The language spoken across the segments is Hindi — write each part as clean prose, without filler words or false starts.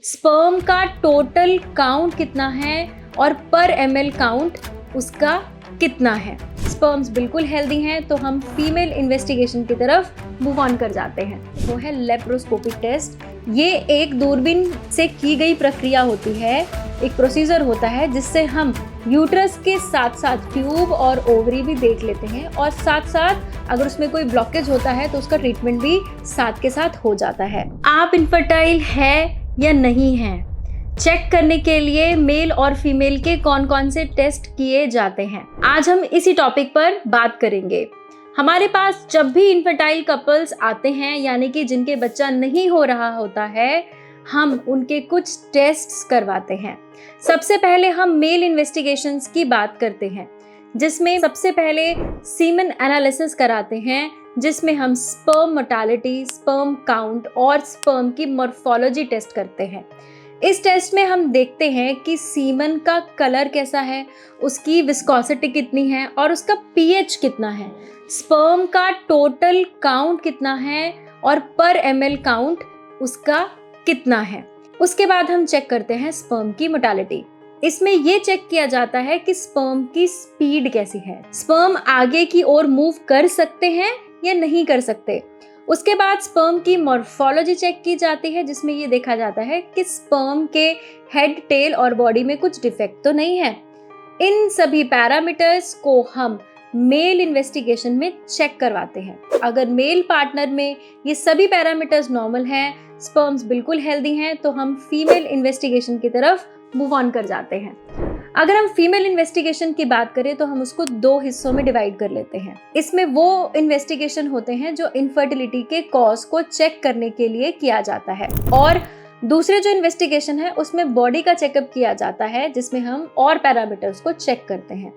स्पर्म का टोटल काउंट कितना है और पर ml काउंट उसका कितना है। स्पर्म्स बिल्कुल हेल्दी हैं तो हम फीमेल इन्वेस्टिगेशन की तरफ मूव ऑन कर जाते हैं। वो है लेप्रोस्कोपिक टेस्ट। ये एक दूरबीन से की गई प्रक्रिया होती है, एक प्रोसीजर होता है जिससे हम यूट्रस के साथ साथ ट्यूब और ओवरी भी देख लेते हैं और साथ साथ अगर उसमें कोई ब्लॉकेज होता है तो उसका ट्रीटमेंट भी साथ के साथ हो जाता है। आप इनफर्टाइल है या नहीं है, चेक करने के लिए मेल और फीमेल के कौन कौन से टेस्ट किए जाते हैं, आज हम इसी टॉपिक पर बात करेंगे। हमारे पास जब भी इनफर्टाइल कपल्स आते हैं, यानी कि जिनके बच्चा नहीं हो रहा होता है, हम उनके कुछ टेस्ट्स करवाते हैं। सबसे पहले हम मेल इन्वेस्टिगेशंस की बात करते हैं, जिसमें सबसे पहले सीमन एनालिसिस कराते हैं, जिसमें हम स्पर्म मोर्टालिटी, स्पर्म काउंट और स्पर्म की मॉर्फोलॉजी टेस्ट करते हैं। इस टेस्ट में हम देखते हैं कि सीमन का कलर कैसा है, उसकी विस्कोसिटी कितनी है और उसका पीएच कितना है, स्पर्म का टोटल काउंट कितना है और पर ml काउंट उसका कितना है। उसके बाद हम चेक करते हैं स्पर्म की मोर्टालिटी। इसमें ये चेक किया जाता है कि स्पर्म की स्पीड कैसी है, स्पर्म आगे की ओर मूव कर सकते हैं या नहीं कर सकते। उसके बाद स्पर्म की मॉर्फोलॉजी चेक की जाती है, जिसमें ये देखा जाता है कि स्पर्म के हेड, टेल और बॉडी में कुछ डिफेक्ट तो नहीं है। इन सभी पैरामीटर्स को हम मेल इन्वेस्टिगेशन में चेक करवाते हैं। अगर मेल पार्टनर में ये सभी पैरामीटर्स नॉर्मल हैं, स्पर्म्स बिल्कुल हेल्दी हैं, तो हम फीमेल इन्वेस्टिगेशन की तरफ मूव ऑन कर जाते हैं। अगर हम फीमेल इन्वेस्टिगेशन की बात करें तो हम उसको दो हिस्सों में डिवाइड कर लेते हैं। इसमें वो इन्वेस्टिगेशन होते हैं जो इनफर्टिलिटी के कॉज को चेक करने के लिए किया जाता है, और दूसरे जो इन्वेस्टिगेशन है उसमें बॉडी का चेकअप किया जाता है, जिसमें हम और पैरामीटर्स को चेक करते हैं।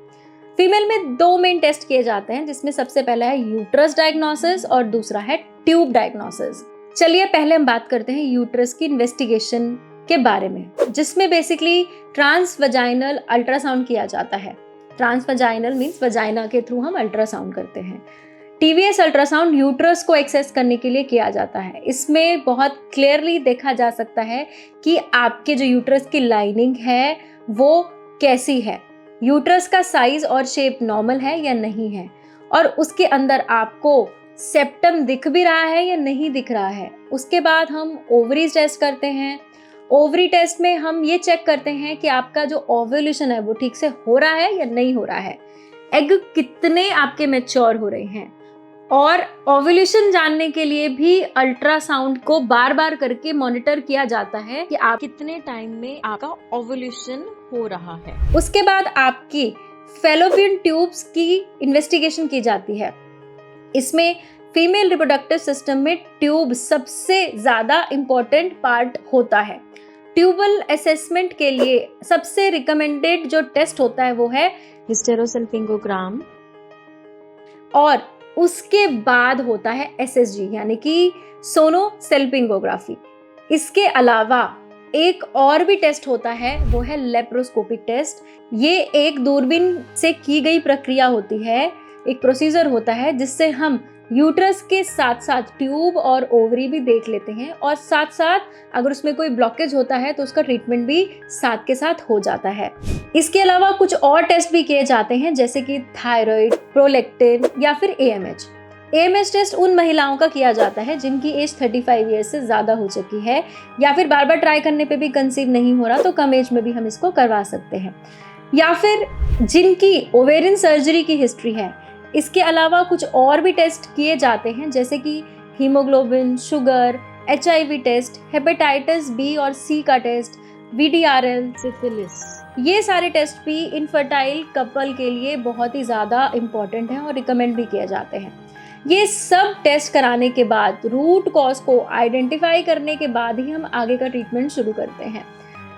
फीमेल में दो मेन टेस्ट किए जाते हैं, जिसमें सबसे पहला है यूट्रस डायग्नोसिस और दूसरा है ट्यूब डायग्नोसिस। चलिए पहले हम बात करते हैं यूट्रस की इन्वेस्टिगेशन के बारे में, जिसमें बेसिकली ट्रांसवजाइनल अल्ट्रासाउंड किया जाता है। ट्रांसवजाइनल मींस वजाइना के थ्रू हम अल्ट्रासाउंड करते हैं। टीवीएस अल्ट्रासाउंड यूट्रस को एक्सेस करने के लिए किया जाता है। इसमें बहुत क्लियरली देखा जा सकता है कि आपके जो यूट्रस की लाइनिंग है वो कैसी है, यूट्रस का साइज और शेप नॉर्मल है या नहीं है, और उसके अंदर आपको सेप्टम दिख भी रहा है या नहीं दिख रहा है। उसके बाद हम ओवरीज टेस्ट करते हैं। ओवरी टेस्ट में हम ये चेक करते हैं कि आपका जो ओव्यूलेशन है वो ठीक से हो रहा है या नहीं हो रहा है, एग कितने आपके मैच्योर हो रहे हैं। और ओव्यूलेशन जानने के लिए भी अल्ट्रासाउंड को बार बार करके मॉनिटर किया जाता है कि आप कितने टाइम में आपका ओव्यूलेशन हो रहा है। उसके बाद आपकी फैलोपियन ट्यूब्स की इन्वेस्टिगेशन की जाती है। इसमें फीमेल रिप्रोडक्टिव सिस्टम में ट्यूब सबसे ज्यादा इंपॉर्टेंट पार्ट होता है। ट्यूबल असेसमेंट के लिए सबसे रिकमेंडेड जो टेस्ट होता है वो है हिस्टेरोसल्पिंगोग्राम, और उसके बाद होता है एसएसजी यानी कि सोनोसेल्पिंगोग्राफी। इसके अलावा एक और भी टेस्ट होता है, वो है लेप्रोस्कोपिक टेस्ट। ये एक दूरबीन से की गई प्रक्रिया होती है, एक प्रोसीजर होता है जिससे हम यूट्रस के साथ साथ ट्यूब और ओवरी भी देख लेते हैं, और साथ साथ अगर उसमें कोई ब्लॉकेज होता है तो उसका ट्रीटमेंट भी साथ के साथ हो जाता है। इसके अलावा कुछ और टेस्ट भी किए जाते हैं, जैसे कि थायराइड, प्रोलैक्टिन या फिर एएमएच। एएमएच टेस्ट उन महिलाओं का किया जाता है जिनकी एज 35 ईयर्स से ज़्यादा हो चुकी है, या फिर बार बार ट्राई करने पे भी कंसीव नहीं हो रहा तो कम एज में भी हम इसको करवा सकते हैं, या फिर जिनकी ओवेरियन सर्जरी की हिस्ट्री है। इसके अलावा कुछ और भी टेस्ट किए जाते हैं, जैसे कि haemoglobin, sugar, HIV test, hepatitis B और सी का टेस्ट, वीडीआरएल, सिफिलिस। ये सारे टेस्ट भी इनफर्टाइल कपल के लिए बहुत ही ज़्यादा इम्पॉर्टेंट हैं और रिकमेंड भी किए जाते हैं। ये सब टेस्ट कराने के बाद, रूट कॉज को आइडेंटिफाई करने के बाद ही हम आगे का ट्रीटमेंट शुरू करते हैं।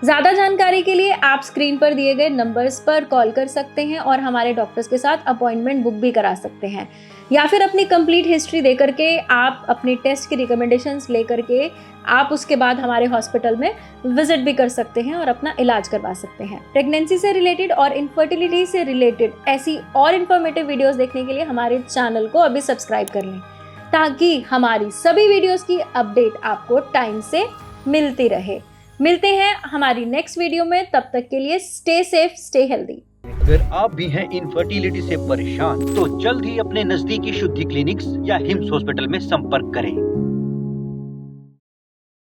ज़्यादा जानकारी के लिए आप स्क्रीन पर दिए गए नंबर्स पर कॉल कर सकते हैं और हमारे डॉक्टर्स के साथ अपॉइंटमेंट बुक भी करा सकते हैं, या फिर अपनी कंप्लीट हिस्ट्री दे करके आप अपने टेस्ट की रिकमेंडेशंस ले करके आप उसके बाद हमारे हॉस्पिटल में विजिट भी कर सकते हैं और अपना इलाज करवा सकते हैं। प्रेगनेंसी से रिलेटेड और इनफर्टिलिटी से रिलेटेड ऐसी और इन्फॉर्मेटिव वीडियोस देखने के लिए हमारे चैनल को अभी सब्सक्राइब कर लें, ताकि हमारी सभी वीडियोस की अपडेट आपको टाइम से मिलती रहे। मिलते हैं हमारी नेक्स्ट वीडियो में, तब तक के लिए स्टे सेफ, स्टे हेल्दी। अगर आप भी हैं इनफर्टिलिटी से परेशान तो जल्द ही अपने नजदीकी शुद्धि क्लिनिक्स या हिम्स हॉस्पिटल में संपर्क करें।